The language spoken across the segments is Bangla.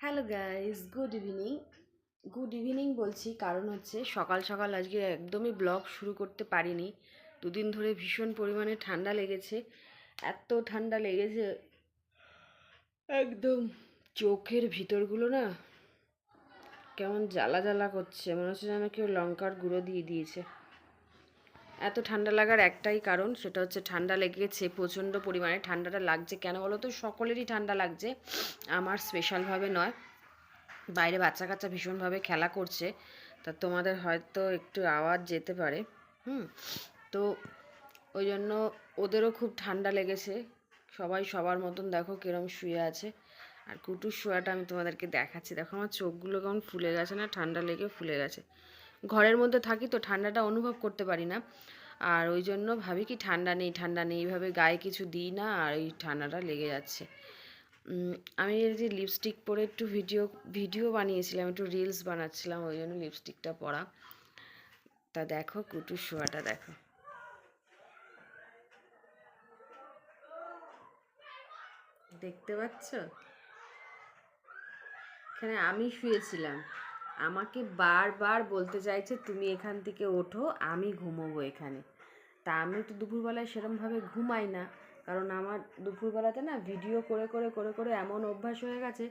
হ্যালো গাইস, গুড ইভিনিং বলছি। কারণ হচ্ছে সকাল সকাল আজকে একদমই ব্লগ শুরু করতে পারিনি। দুদিন ধরে ভীষণ পরিমাণে ঠান্ডা লেগেছে। এত ঠান্ডা লেগেছে, একদম চোখের ভিতরগুলো না কেমন জ্বালা জ্বালা করছে, মনে হচ্ছে যেন কেউ লঙ্কার গুঁড়ো দিয়ে দিয়েছে। এত ঠান্ডা লাগার একটাই কারণ, সেটা হচ্ছে ঠান্ডা লেগেছে প্রচণ্ড পরিমাণে। ঠান্ডাটা লাগছে কেন বলো তো? সকলেরই ঠান্ডা লাগছে, আমার স্পেশালভাবে নয়। বাইরে বাচ্চা কাচ্চা ভীষণভাবে খেলা করছে, তা তোমাদের হয়তো একটু আওয়াজ যেতে পারে। তো ওই জন্য ওদেরও খুব ঠান্ডা লেগেছে। সবাই সবার মতন দেখো কিরম শুয়ে আছে। আর কুটুর শোয়াটা আমি তোমাদেরকে দেখাচ্ছি। দেখো আমার চোখগুলো কেমন ফুলে গেছে না, ঠান্ডা লেগে ফুলে গেছে। ঘরের মধ্যে থাকি তো ঠান্ডাটা অনুভব করতে পারি না, আর ওই জন্য ভাবি কি ঠান্ডা নেই ঠান্ডা নেই, এইভাবে গায়ে কিছু দিই না, আর এই ঠান্ডাটা লেগে যাচ্ছে। আমি এই যে লিপস্টিক পরে একটু ভিডিও বানিয়েছিলাম, একটু রিলস বানাচ্ছিলাম, ওই জন্য লিপস্টিকটা পরা। তা দেখো কুটুর শোয়াটা দেখো, দেখতে পাচ্ছ? এখানে আমি শুয়েছিলাম, আমাকে বারবার বলতে চাইছে তুমি এখান থেকে ওঠো, আমি ঘুমোবো এখানে। তা আমি তো দুপুরবেলায় সেরমভাবে ঘুমাই না, কারণ আমার দুপুরবেলাতে না ভিডিও করে করে করে করে এমন অভ্যাস হয়ে গেছে।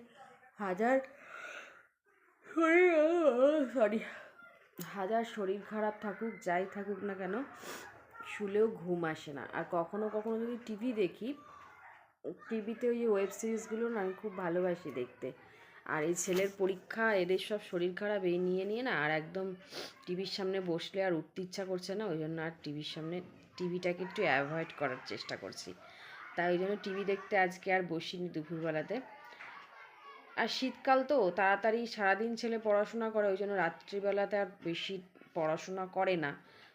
হাজার সরি, হাজার শরীর খারাপ থাকুক যাই থাকুক না কেন, শুলেও ঘুম আসে না। আর কখনো কখনো যদি টিভি দেখি, টিভিতে ওই যে ওয়েব সিরিজগুলো না আমি খুব ভালোবাসি দেখতে। আর এই ছেলের পরীক্ষা, এদের সব শরীর খারাপ, এই নিয়ে নিয়ে না আর একদম টিভির সামনে বসলে আর উঠতে ইচ্ছা করছে না। ওই জন্য আর টিভির সামনে, টিভিটাকে একটু অ্যাভয়েড করার চেষ্টা করছি। তাই ওই জন্য টিভি দেখতে আজকে আর বসিনি দুপুরবেলাতে। আর শীতকাল তো তাড়াতাড়ি সারাদিন ছেলে পড়াশোনা করে, ওই জন্য রাত্রিবেলাতে আর বেশি পড়াশোনা করে না।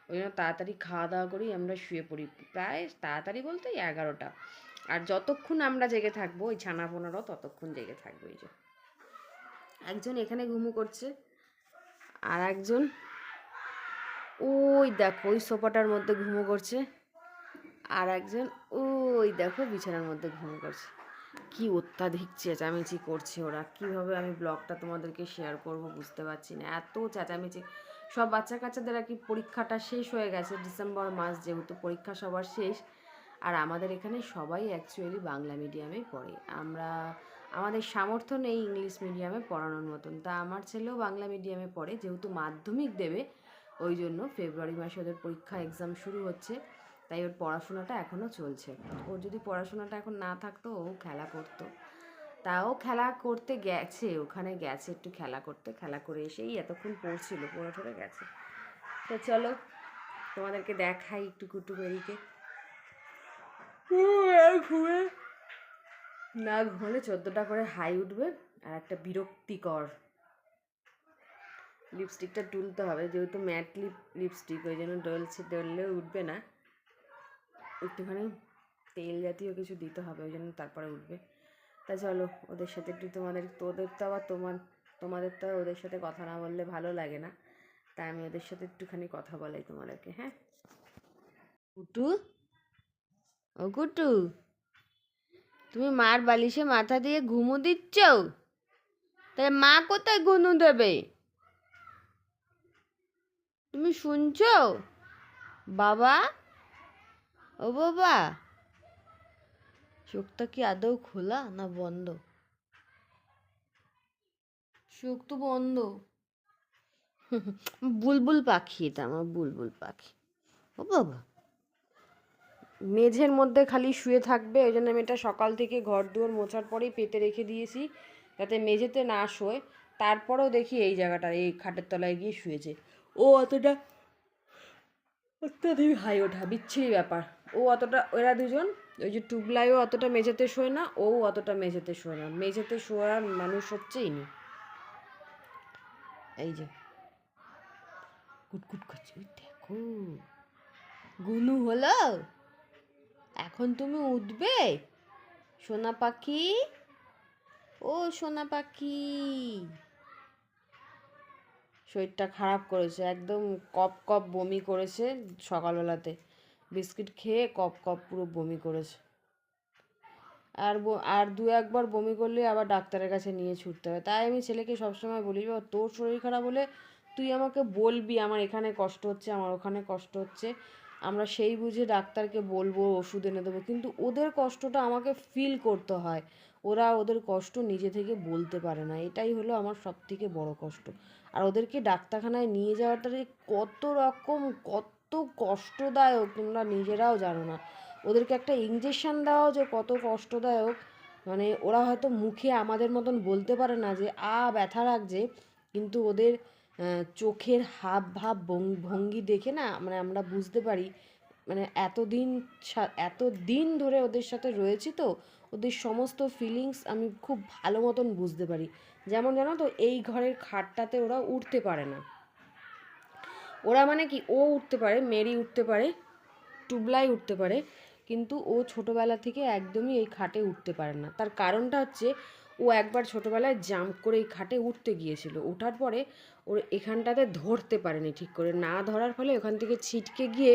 ওই জন্য তাড়াতাড়ি খাওয়া দাওয়া করেই আমরা শুয়ে পড়ি, প্রায় তাড়াতাড়ি বলতে 11টা। আর যতক্ষণ আমরা জেগে থাকবো, ওই ছানাপোনারাও ততক্ষণ জেগে থাকবো। এই যে একজন এখানে ঘুমু করছে, আর একজন ওই দেখো ওই সোফাটার মধ্যে ঘুমো করছে, আর একজন ওই দেখো বিছানার মধ্যে ঘুমো করছে। কি অত্যাধিক চেঁচামেচি করছে ওরা, কিভাবে আমি ব্লগটা তোমাদেরকে শেয়ার করব বুঝতে পারছি না, এত চেঁচামেচি। সব বাচ্চা কাচ্চাদের আর কি পরীক্ষাটা শেষ হয়ে গেছে, ডিসেম্বর মাস যেহেতু পরীক্ষা সবার শেষ। আর আমাদের এখানে সবাই অ্যাকচুয়ালি বাংলা মিডিয়ামে পড়ে, আমাদের সামর্থ্য নেই ইংলিশ মিডিয়ামে পড়ানোর মতন। তা আমার ছেলেও বাংলা মিডিয়ামে পড়ে, যেহেতু মাধ্যমিক দেবে, ওই জন্য ফেব্রুয়ারি মাসে ওদের পরীক্ষা এক্সাম শুরু হচ্ছে, তাই ওর পড়াশোনাটা এখনও চলছে। ওর যদি পড়াশোনাটা এখন না থাকতো, ও খেলা করতো। তাও খেলা করতে গেছে, ওখানে গেছে একটু খেলা করতে, খেলা করে এসেই এতক্ষণ পড়ছিল, পড়ে ঠরে গেছে। তো চলো তোমাদেরকে দেখাই একটু কুটুমেরিকে। ঘুমে না ঘুমালে 14টা করে হাই উঠবে, আর একটা বিরক্তিকর। লিপস্টিকটা তুলতে হবে, যেহেতু ম্যাট লিপস্টিক, ওই জন্য ডললেও উঠবে না, একটুখানি তেল জাতীয় কিছু দিতে হবে, ওই জন্য তারপরে উঠবে। তা চলো ওদের সাথে একটু তোদের তো আবার তোমাদের তো ওদের সাথে কথা না বললে ভালো লাগে না, তাই আমি ওদের সাথে একটুখানি কথা বলাই তোমাদেরকে। হ্যাঁ কুটু, ও কুটু, তুমি মার বালিশে মাথা দিয়ে ঘুমো দিচ্ছ, তাহলে মা কোথায় ঘুমু দেবে? তুমি শুনছো বাবা? ও বাবা, চোখটা কি আদৌ খোলা না বন্ধ? চোখ তো বন্ধ। বুলবুল পাখি, এটা আমার বুলবুল পাখি। ও বাবা, মেঝের মধ্যে খালি শুয়ে থাকবে, ওই জন্য আমি এটা সকাল থেকে ঘর দুয়ার মোছার পরেই পেতে রেখে দিয়েছি, যাতে মেঝেতে না শোয়। তারপরেও দেখি এই জায়গাটা, এই খাটের তলায় গিয়ে শুয়েছে। ও অতটা অত্যাধিক হাই ওঠা, বিচ্ছিরি ব্যাপার। ও অতটা, ওরা দুজন, ওই যে টুবলাইও অতটা মেঝেতে শোয় না, ও অতটা মেঝেতে শোয় না। মেঝেতে শোয়ার মানুষ হচ্ছে ইনি। এই যে কুটকুট করছে, ওই দেখো গুনু হলো। এখন তুমি উঠবে সোনা পাখি? ও সোনা পাখি, শরীরটা খারাপ করেছে, একদম কপ কপ বমি করেছে সকালবেলাতে, বিস্কিট খেয়ে কপ কপ পুরো বমি করেছে। আর দু একবার বমি করলে আবার ডাক্তারের কাছে নিয়ে ছুটতে হবে। তাই আমি ছেলেকে সবসময় বলি, বাবা তোর শরীর খারাপ হলে তুই আমাকে বলবি আমার এখানে কষ্ট হচ্ছে, আমার ওখানে কষ্ট হচ্ছে, আমরা সেই বুঝে ডাক্তারকে বলবো, ওষুধ এনে দেবো। কিন্তু ওদের কষ্টটা আমাকে ফিল করতে হয়, ওরা ওদের কষ্ট নিজে থেকে বলতে পারে না, এটাই হলো আমার সবথেকে বড় কষ্ট। আর ওদেরকে ডাক্তারখানায় নিয়ে যাওয়াটা যে কত রকম, কত কষ্টদায়ক তোমরা নিজেরাও জানো না। ওদেরকে একটা ইঞ্জেকশন দেওয়াও যে কত কষ্টদায়ক, মানে ওরা হয়তো মুখে আমাদের মতন বলতে পারে না যে ব্যথা লাগছে, কিন্তু ওদের চোখের হাব ভাব ভঙ্গি দেখে না মানে আমরা বুঝতে পারি। মানে এতদিন ধরে ওদের সাথে রয়েছি তো, ওদের সমস্ত ফিলিংস আমি খুব ভালো মতন বুঝতে পারি। যেমন জানো তো, এই ঘরের খাটটাতে ওরা উঠতে পারে না। ওরা মানে কি, ও উঠতে পারে, মেরি উঠতে পারে, টুবলাই উঠতে পারে, কিন্তু ও ছোটোবেলা থেকে একদমই এই খাটে উঠতে পারে না। তার কারণটা হচ্ছে, ও একবার ছোটোবেলায় জাম্প করে এই খাটে উঠতে গিয়েছিল, ওঠার পরে ওর এখানটাতে ধরতে পারেনি ঠিক করে, না ধরার ফলে ওখান থেকে ছিটকে গিয়ে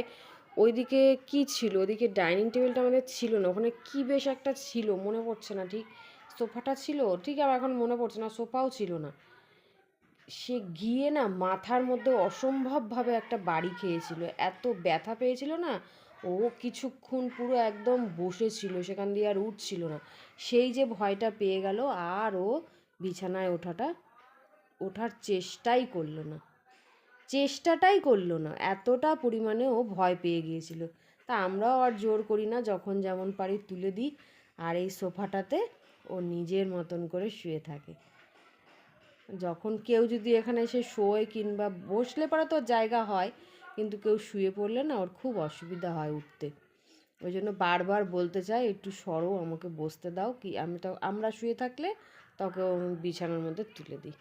ওইদিকে কি ছিল, ওইদিকে ডাইনিং টেবিলটা আমাদের ছিল না, ওখানে কি বেশ একটা ছিল মনে পড়ছে না ঠিক, সোফাটা ছিল ঠিক, আমার এখন মনে পড়ছে না, সোফাও ছিল না, সে গিয়ে না মাথার মধ্যে অসম্ভবভাবে একটা বাড়ি খেয়েছিল, এত ব্যথা পেয়েছিল না, ও কিছুক্ষণ পুরো একদম বসেছিল, সেখান দিয়ে আর উঠছিল না। সেই যে ভয়টা পেয়ে গেল, আর ও বিছানায় ওঠার চেষ্টাটাই করলো না, এতটা পরিমাণে ও ভয় পেয়ে গিয়েছিল। তা আমরাও আর জোর করি না, যখন যেমন পারি তুলে দিই, আর এই সোফাটাতে ও নিজের মতন করে শুয়ে থাকে। যখন কেউ যদি এখানে এসে শোয় কিংবা বসলে পরে তো জায়গা হয়, কিন্তু কেউ শুয়ে পড়লে না ওর খুব অসুবিধা হয় উঠতে। ওই জন্য বারবার বলতে চাই, একটু সরো, আমাকে বসতে দাও, কি আমরা শুয়ে থাকলে তোকে বিছানার মধ্যে তুলে দিই।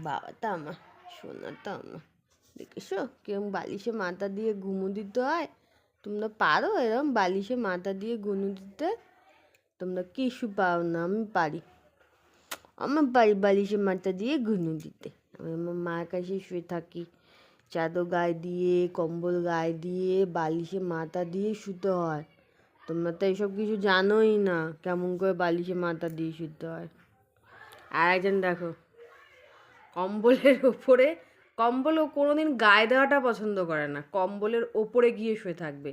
বাবা তা আমার, সোনা তো আমার, দেখেছো কেউ বালিশে মাথা দিয়ে ঘুমো দিতে হয়? তোমরা পারো এরম বালিশে মাথা দিয়ে ঘুমো দিতে? তোমরা কিছু পাও না, আমি পারি। আমার বালিশে মাথা দিয়ে ঘুমো দিতে, আমি আমার মায়ের কাছে শুয়ে থাকি, চাদর গায়ে দিয়ে, কম্বল গায়ে দিয়ে, বালিশে মাথা দিয়ে শুতে হয়। তোমরা তো এইসব কিছু জানোই না, কেমন করে বালিশে মাথা দিয়ে শুতে হয়। আর একজন দেখো, কম্বলের ওপরে, কম্বল ও কোনোদিন গায়ে দেওয়াটা পছন্দ করে না, কম্বলের ওপরে গিয়ে শুয়ে থাকবে।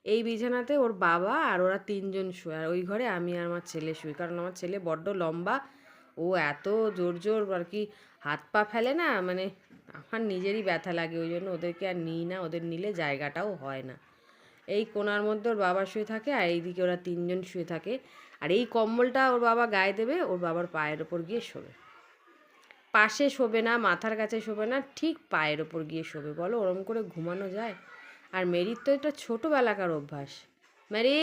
এই বিছানাতে ওর বাবা আর ওরা তিনজন শুয়ে, আর ওই ঘরে আমি আর আমার ছেলে শুই, কারণ আমার ছেলে বড্ড লম্বা, ও এত জোর জোর আর কি হাত পা ফেলে না, মানে আমার নিজেরই ব্যথা লাগে, ওই জন্য ওদেরকে আর নিই না, ওদের নিলে জায়গাটাও হয় না। এই কোণার মধ্যে ওর বাবা শুয়ে থাকে, আর এইদিকে ওরা তিনজন শুয়ে থাকে, আর এই কম্বলটা ওর বাবা গায়ে দেবে, ওর বাবার পায়ের ওপর গিয়ে শোবে, পাশে শোবে না, মাথার কাছে শোবে না, ঠিক পায়ের ওপর গিয়ে শোবে। বলো ওরম করে ঘুমানো যায়? আর মেরির তো এটা ছোটোবেলাকার অভ্যাস। মেরি,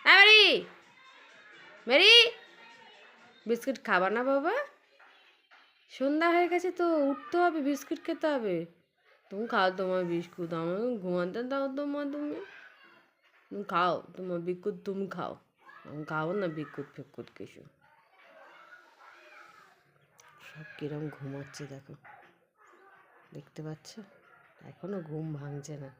হ্যাঁ মেরি, মেরি, বিস্কিট খাবা না বাবা? সন্ধ্যা হয়ে গেছে তো, উঠতে হবে, বিস্কিট খেতে হবে। তুমি খাও তোমার বিস্কুট, আমার ঘুমাতে দাও তোমার, তুমি খাও তোমার বিস্কুট, তুমি খাও, আমি খাও না বিস্কুট ফিস্কুট কিছু। সব কিরম ঘুমাচ্ছে দেখো, দেখতে পাচ্ছ, এখনো ঘুম ভাঙছে না।